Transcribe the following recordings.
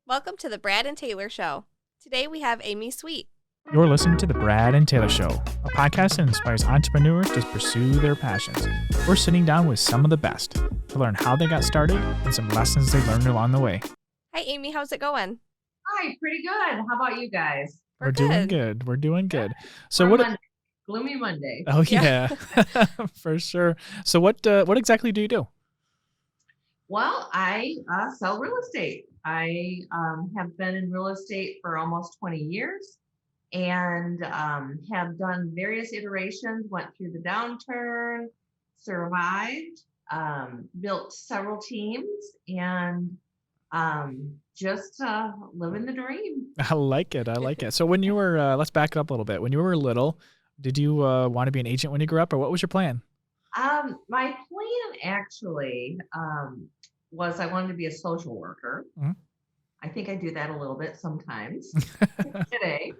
Welcome to the Brad and Taylor Show. Today we have Amy Sweet. You're listening to The Brad and Taylor Show, a podcast that inspires entrepreneurs to pursue their passions. We're sitting down with some of the best to learn how they got started and some lessons they learned along the way. Hi, Amy. How's it going? Hi, pretty good. How about you guys? We're doing good. We're doing good. So Monday. Gloomy Monday. Oh yeah, for sure. So what exactly do you do? Well, I sell real estate. I have been in real estate for almost 20 years and have done various iterations, went through the downturn, survived, built several teams, and just living the dream. I like it. So when you were, let's back it up a little bit. When you were little, did you want to be an agent when you grew up, or what was your plan? My plan actually was I wanted to be a social worker. Mm-hmm. I think I do that a little bit sometimes today.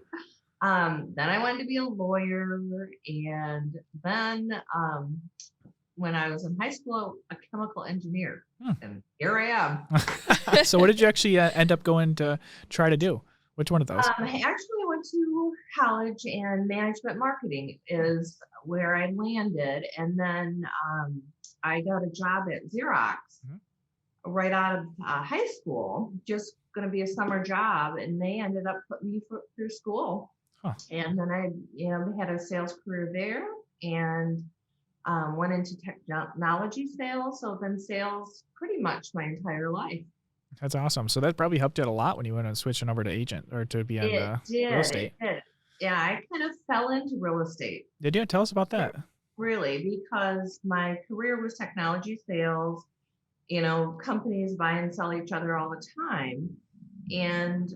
Then I wanted to be a lawyer, and then when I was in high school, a chemical engineer, and here I am. So what did you actually end up going to try to do? Which one of those? I actually went to college, and management marketing is where I landed. And then I got a job at Xerox right out of high school, just going to be a summer job. And they ended up putting me through school. Huh. And then I had a sales career there and went into technology sales. So then sales pretty much my entire life. That's awesome. So that probably helped you out a lot when you went on switching over to agent or to be on real estate. It did. Yeah, I kind of fell into real estate. Did you? Tell us about that. Really, because my career was technology sales, companies buy and sell each other all the time. And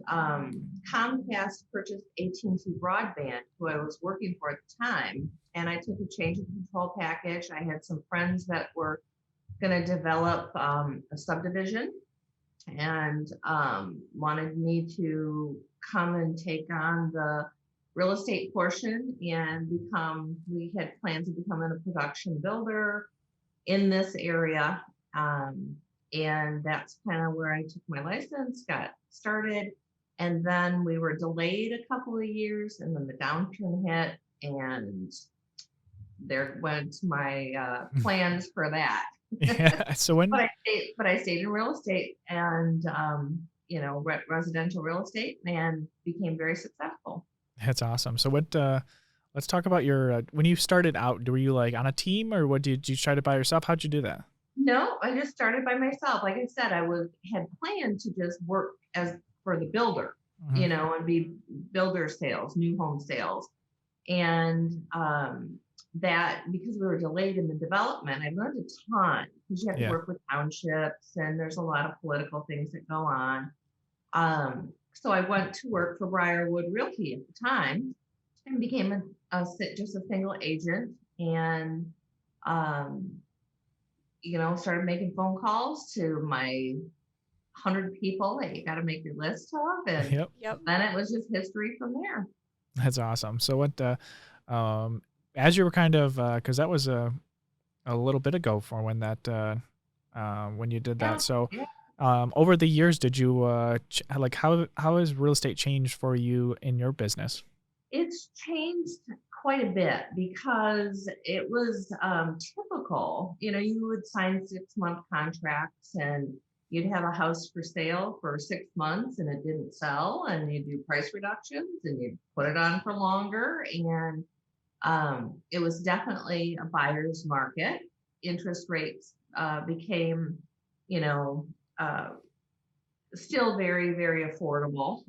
Comcast purchased AT&T Broadband, who I was working for at the time. And I took a change of control package. I had some friends that were going to develop a subdivision and wanted me to come and take on the real estate portion and we had plans of becoming a production builder in this area. And that's kind of where I took my license, got started. And then we were delayed a couple of years, and then the downturn hit, and there went my plans for that. Yeah. So when, but I stayed in real estate and, residential real estate, and became very successful. That's awesome. So what, let's talk about your, when you started out, were you like on a team, or what did you try to by yourself? How'd you do that? No, I just started by myself. Like I said, I had planned to just work for the builder, and be builder sales, new home sales. And, that because we were delayed in the development, I learned a ton because you have to work with townships and there's a lot of political things that go on. So I went to work for Briarwood Realty at the time and became just a single agent and, started making phone calls to my 100 people that you got to make your list of. And then it was just history from there. That's awesome. So what, as you were kind of, because that was a little bit ago for when that when you did that. So over the years, did you how has real estate changed for you in your business? It's changed quite a bit because it was typical. You would sign 6-month contracts and you'd have a house for sale for 6 months and it didn't sell, and you do price reductions and you put it on for longer. And it was definitely a buyer's market. Interest rates became, still very, very affordable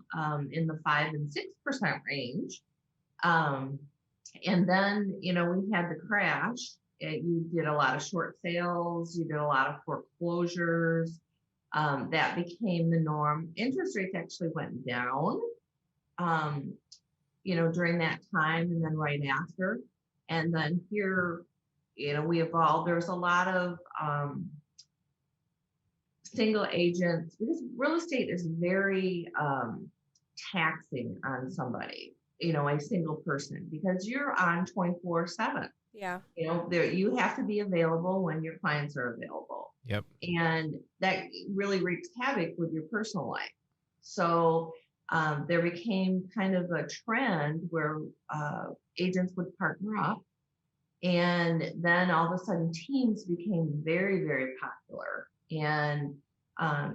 in the 5 and 6% range. And then, we had the crash. You did a lot of short sales. You did a lot of foreclosures. That became the norm. Interest rates actually went down. During that time and then right after. And then here, we evolved. There's a lot of single agents because real estate is very taxing on somebody, a single person, because you're on 24/7. Yeah. You have to be available when your clients are available. Yep. And that really wreaks havoc with your personal life. So there became kind of a trend where agents would partner up. And then all of a sudden, teams became very, very popular. And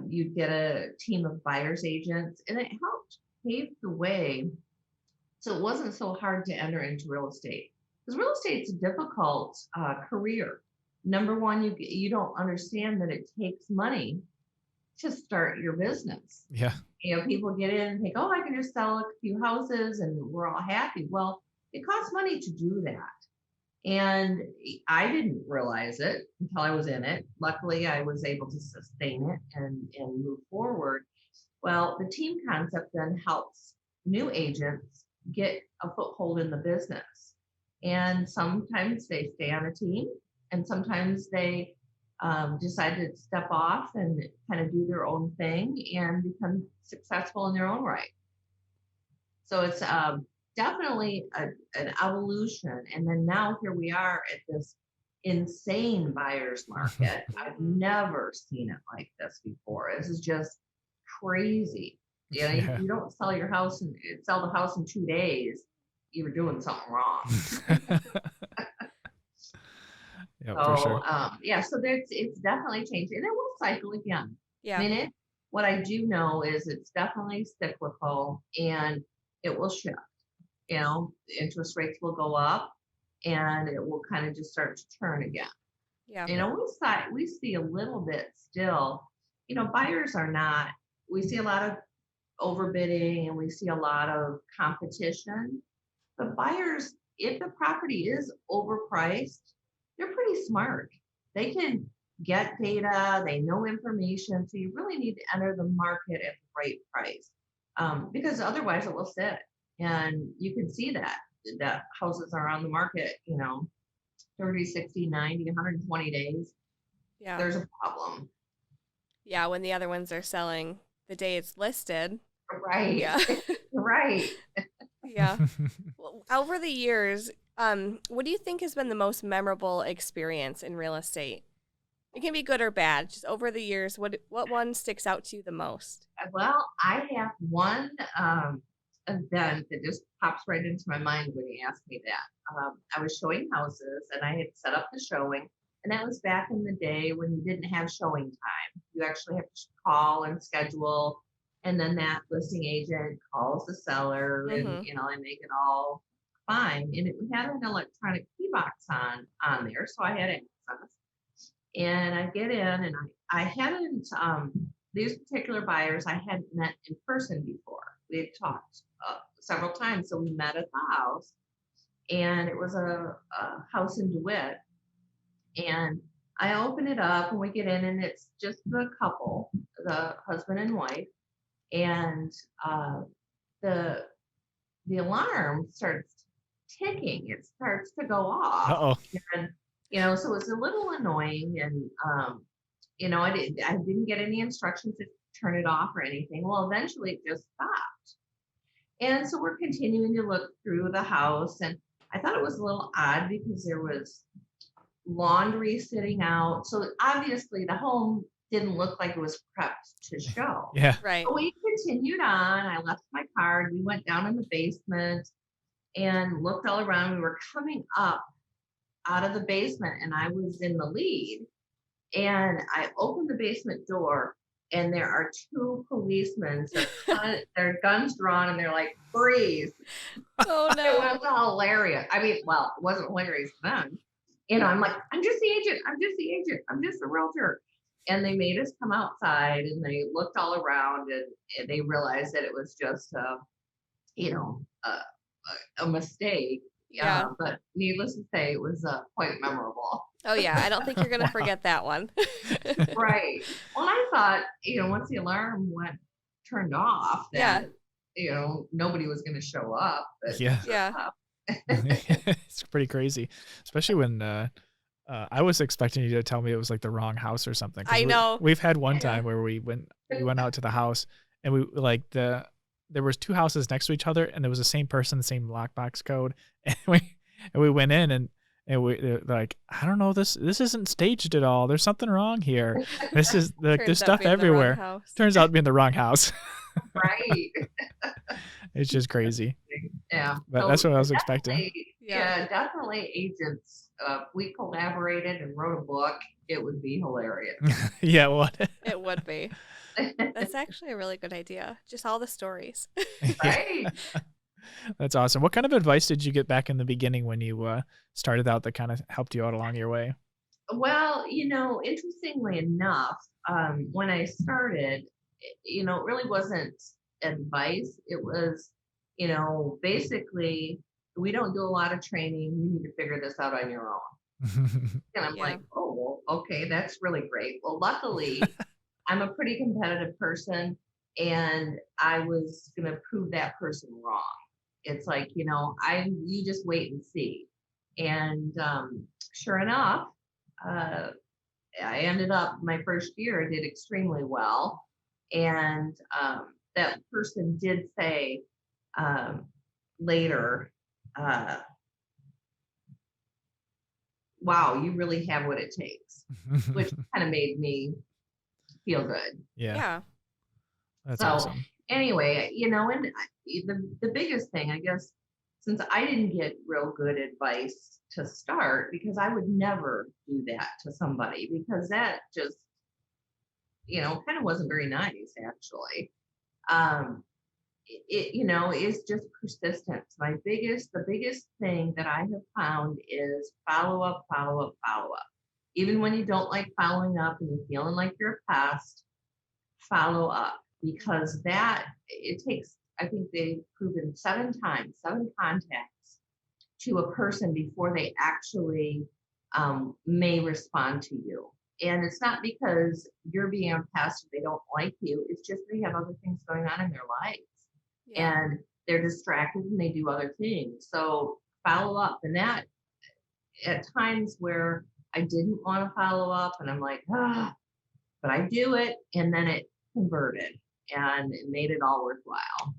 you'd get a team of buyer's agents, and it helped pave the way so it wasn't so hard to enter into real estate. Because real estate's a difficult career. Number one, you don't understand that it takes money to start your business. Yeah. People get in and think, oh, I can just sell a few houses and we're all happy. Well, it costs money to do that. And I didn't realize it until I was in it. Luckily, I was able to sustain it and move forward. Well, the team concept then helps new agents get a foothold in the business. And sometimes they stay on a team, and sometimes they decide to step off and kind of do their own thing and become successful in their own right. So it's definitely an evolution. And then now here we are at this insane buyer's market. I've never seen it like this before. This is just crazy. Yeah. You don't sell your house and sell the house in 2 days. You're doing something wrong. Yeah, for sure. So it's definitely changed, and it will cycle again. Yeah. I mean, what I do know is it's definitely cyclical, and it will shift. Interest rates will go up, and it will kind of just start to turn again. Yeah. We see a little bit still. Buyers are not. We see a lot of overbidding, and we see a lot of competition. But buyers, if the property is overpriced, they're pretty smart. They can get data, they know information. So you really need to enter the market at the right price, because otherwise it will sit. And you can see that houses are on the market, 30, 60, 90, 120 days. Yeah. There's a problem. Yeah. When the other ones are selling the day it's listed. Right. Yeah. Right. Yeah. Well, over the years, what do you think has been the most memorable experience in real estate? It can be good or bad. Just over the years, what one sticks out to you the most? Well, I have one event that just pops right into my mind when you ask me that. I was showing houses, and I had set up the showing, and that was back in the day when you didn't have showing time. You actually have to call and schedule, and then that listing agent calls the seller, and I make it all fine. And it had an electronic key box on there, so I had access. And I get in, and I hadn't these particular buyers I hadn't met in person before. We had talked several times, so we met at the house, and it was a house in DeWitt. And I open it up, and we get in, and it's just the couple, the husband and wife, and the alarm starts ticking. It starts to go off. Uh-oh. And so it's a little annoying, and I didn't get any instructions to turn it off or anything. Well, eventually it just stopped. And so we're continuing to look through the house, and I thought it was a little odd because there was laundry sitting out. So obviously the home didn't look like it was prepped to show. Yeah. Right. So we continued on. I left my card. We went down in the basement and looked all around. We were coming up out of the basement, and I was in the lead. And I opened the basement door, and there are two policemen, their guns drawn, and they're like, freeze. Oh, no. It was hilarious. I mean, well, it wasn't hilarious then. I'm like, I'm just the agent. I'm just a realtor. And they made us come outside, and they looked all around, and they realized that it was just a mistake. Yeah. But needless to say, it was quite memorable. Oh, yeah. I don't think you're going to forget that one. Right. Well, I thought, once the alarm turned off, that, nobody was going to show up. But Yeah. Yeah. It's pretty crazy, especially when I was expecting you to tell me it was like the wrong house or something. 'Cause I know. We've had one time where we went out to the house, and we there was two houses next to each other, and it was the same person, the same lockbox code, and we went in, and they're like, I don't know, this isn't staged at all. There's something wrong here. This is like there's Turns out stuff being the wrong everywhere. house. Turns out to be in the wrong house. Right. It's just crazy. Yeah. But that's So what I was expecting. Yeah. yeah, definitely agents. If we collaborated and wrote a book, it would be hilarious. Yeah, what? It would be. That's actually a really good idea. Just all the stories. Yeah, Right. that's awesome. What kind of advice did you get back in the beginning when you started out that kind of helped you out along your way? Well, interestingly enough, when I started, it really wasn't advice. It was, basically, we don't do a lot of training. You need to figure this out on your own. And I'm Yeah. like, oh, well, okay, that's really great. Well, luckily, I'm a pretty competitive person, and I was going to prove that person wrong. It's like, you just wait and see. And sure enough, uh, I ended up my first year, I did extremely well. And that person did say um, later, uh, wow, you really have what it takes, which kind of made me feel good. Yeah, Yeah. that's So awesome. anyway, and the biggest thing, I guess, since I didn't get real good advice to start, because I would never do that to somebody, because that just, kind of wasn't very nice, actually. Um, is just persistence. The biggest thing that I have found is follow up, follow up, follow up. Even when you don't like following up and you're feeling like you're a pest, follow up, because that it takes, I think they've proven 7 times, 7 contacts to a person before they actually may respond to you. And it's not because you're being a pest or they don't like you. It's just they have other things going on in their lives, Yeah. and they're distracted and they do other things. So follow up. And that, at times where I didn't want to follow up and I'm like, but I do it, and then it converted and it made it all worthwhile.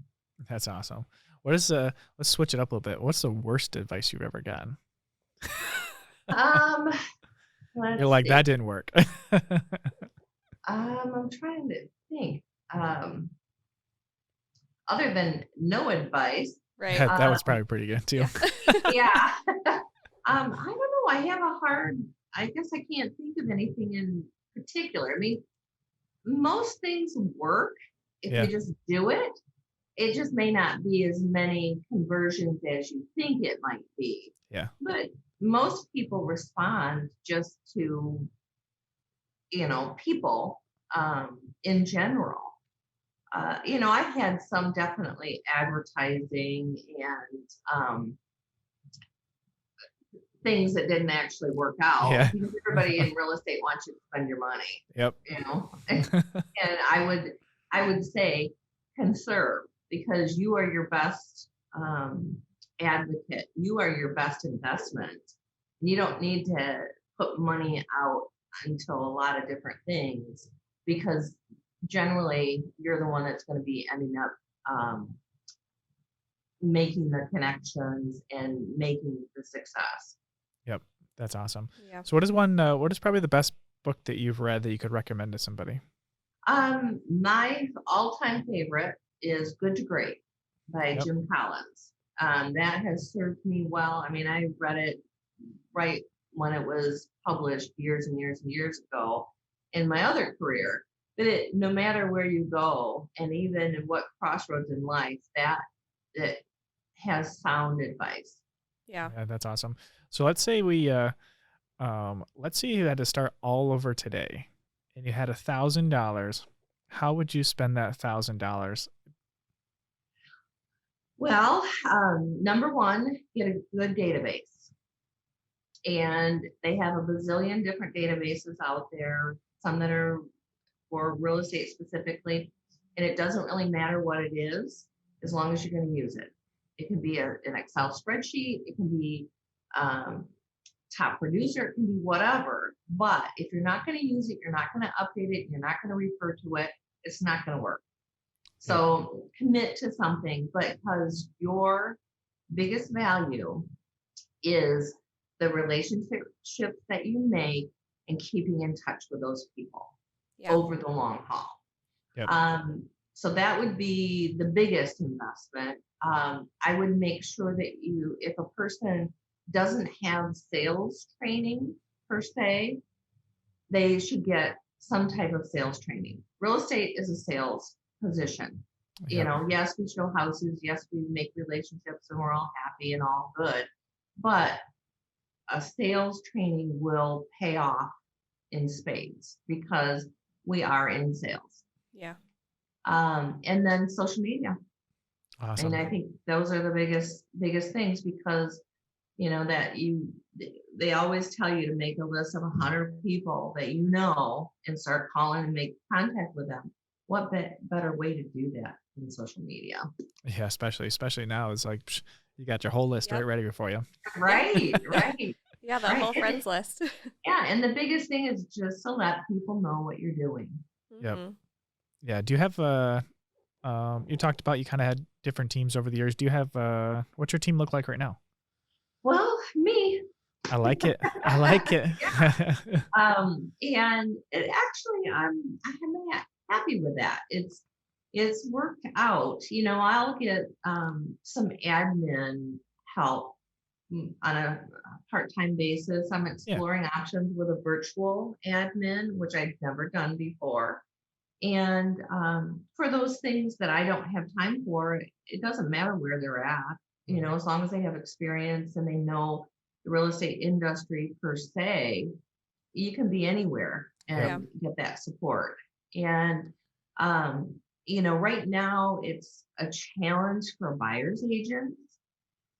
That's awesome. What is let's switch it up a little bit. What's the worst advice you've ever gotten? Um, You're let's like, see. that didn't work. I'm trying to think. Other than no advice, Right. That was probably pretty good too. Yeah. yeah. I don't know. I have a hard. I guess I can't think of anything in particular. I mean, most things work if Yeah. you just do it. It just may not be as many conversions as you think it might be. Yeah. But most people respond just to, people in general. I've had some definitely advertising and things that didn't actually work out, Yeah. because everybody in real estate wants you to spend your money, Yep. and I would say conserve, because you are your best advocate. You are your best investment. You don't need to put money out into a lot of different things, because generally you're the one that's going to be ending up making the connections and making the success. Yep. That's awesome. Yeah. So what is probably the best book that you've read that you could recommend to somebody? My all-time favorite is Good to Great by Yep. Jim Collins. That has served me well. I mean, I read it right when it was published years and years and years ago in my other career. But no matter where you go, and even in what crossroads in life, that it has sound advice. Yeah. Yeah, that's awesome. So let's say let's say you had to start all over today and you had $1,000. How would you spend that $1,000? Well, number one, get a good database. And they have a bazillion different databases out there, some that are for real estate specifically. And it doesn't really matter what it is, as long as you're going to use it. It can be an Excel spreadsheet, it can be top producer, it can be whatever. But if you're not going to use it, you're not going to update it, you're not going to refer to it, it's not going to work. So commit to something, because your biggest value is the relationships that you make and keeping in touch with those people Yeah. over the long haul. Yep. So that would be the biggest investment. I would make sure that if a person doesn't have sales training per se, they should get some type of sales training. Real estate is a sales position. You Yep. know, yes, we show houses, yes, we make relationships and we're all happy and all good, but a sales training will pay off in spades because we are in sales. Yeah. And then social media. Awesome. And I think those are the biggest things because, you know, they always tell you to make a list of 100 people that you know and start calling and make contact with them. What better way to do that than social media? Yeah, especially now, it's like you got your whole list Yep. right ready for you. Right, right. Yeah, the Right. whole friends list. Yeah, and the biggest thing is just to let people know what you're doing. Yep. Mhm. Yeah. Do you have you talked about you kind of had different teams over the years. Do you have what's your team look like right now? Well, me, I like it. I like it. and actually, I'm happy with that. It's worked out. You know, I'll get some admin help on a part-time basis. I'm exploring options with a virtual admin, which I've never done before. And for those things that I don't have time for, it doesn't matter where they're at, you know, as long as they have experience and they know the real estate industry per se, you can be anywhere and get that support. And, you know, right now it's a challenge for buyer's agents,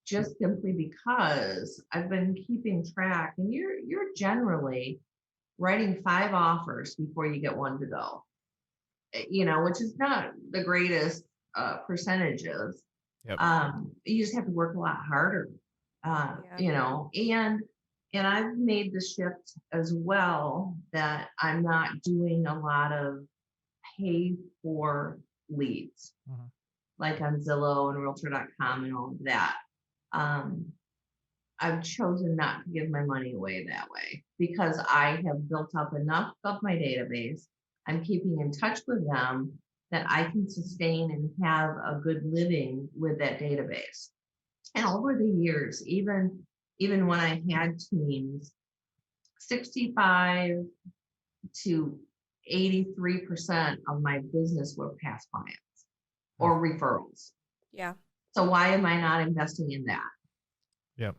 just simply because I've been keeping track and you're generally writing 5 offers before you get one to go. You know, which is not the greatest percentages. Yep. You just have to work a lot harder, you know, and I've made the shift as well that I'm not doing a lot of pay for leads, Mhm. like on Zillow and Realtor.com and all of that. I've chosen not to give my money away that way because I have built up enough of my database. I'm keeping in touch with them that I can sustain and have a good living with that database. And over the years, even when I had teams, 65 to 83% of my business were past clients or referrals. Yeah. So why am I not investing in that? Yep.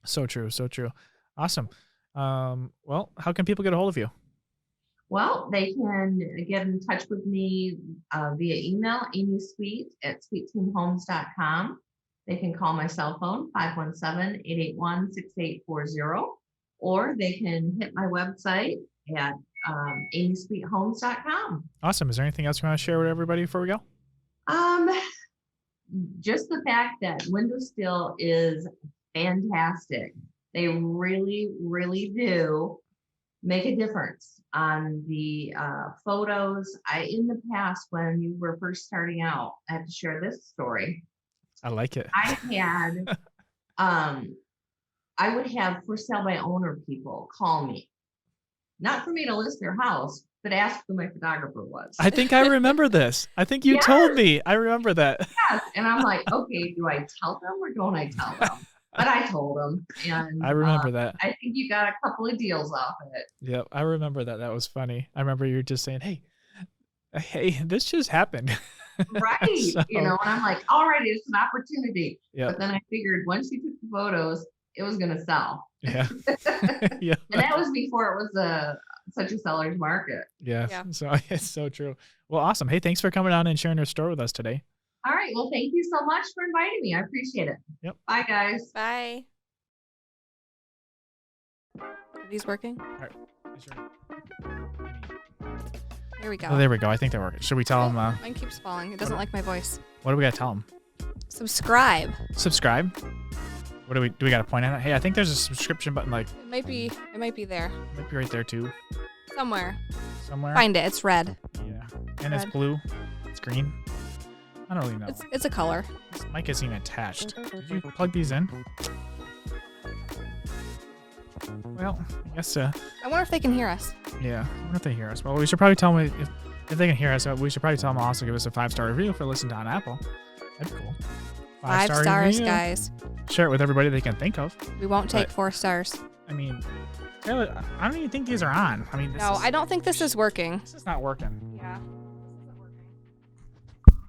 So true. So true. Awesome. Well, how can people get a hold of you? Well, they can get in touch with me via email, amysweet@sweetteamhomes.com. They can call my cell phone, 517-881-6840, or they can hit my website at amysweethomes.com. Awesome. Is there anything else you want to share with everybody before we go? Just the fact that Window Still is fantastic. They really, really do make a difference on the photos. In the past, when you were first starting out, I have to share this story. I like it. I had, I would have for sale by owner people call me, not for me to list their house, but ask who my photographer was. I think I remember this. I think you told me. I remember that. Yes. And I'm like, okay, do I tell them or don't I tell them? But I told them. And I remember that. I think you got a couple of deals off of it. Yep. I remember that. That was funny. I remember you were just saying, hey, this just happened. Right. So- You know, and I'm like, all right, it's an opportunity. Yep. But then I figured once you took the photos, it was going to sell. Yeah. Yeah. And that was before it was such a seller's market. Yeah. Yeah. So it's so true. Well, awesome. Hey, thanks for coming on and sharing your story with us today. All right. Well, thank you so much for inviting me. I appreciate it. Yep. Bye, guys. Bye. Are these working? Here we go. Oh, there we go. I think that worked. Should we tell them? Mine keeps falling. It doesn't like my voice. What do we got to tell them? Subscribe. Subscribe. What do we got to point at it? Hey, I think there's a subscription button. Like, It might be there might be right there too, somewhere. somewhere. Find it. It's red. Yeah. And it's Red. blue. It's green. I don't really know. It's a color. This mic isn't even attached. Did you plug these in? Well, I guess. I wonder if they can hear us. Yeah. I wonder if they hear us. Well, we should probably tell them If they can hear us, we should probably tell them also give us a 5-star review for listening on Apple. That'd be cool. 5 5-star stars, review. guys. Share it with everybody they can think of. We won't take But- 4 stars. I mean, Taylor, I don't even think these are on. I mean, No, I don't think this is working. This is not working.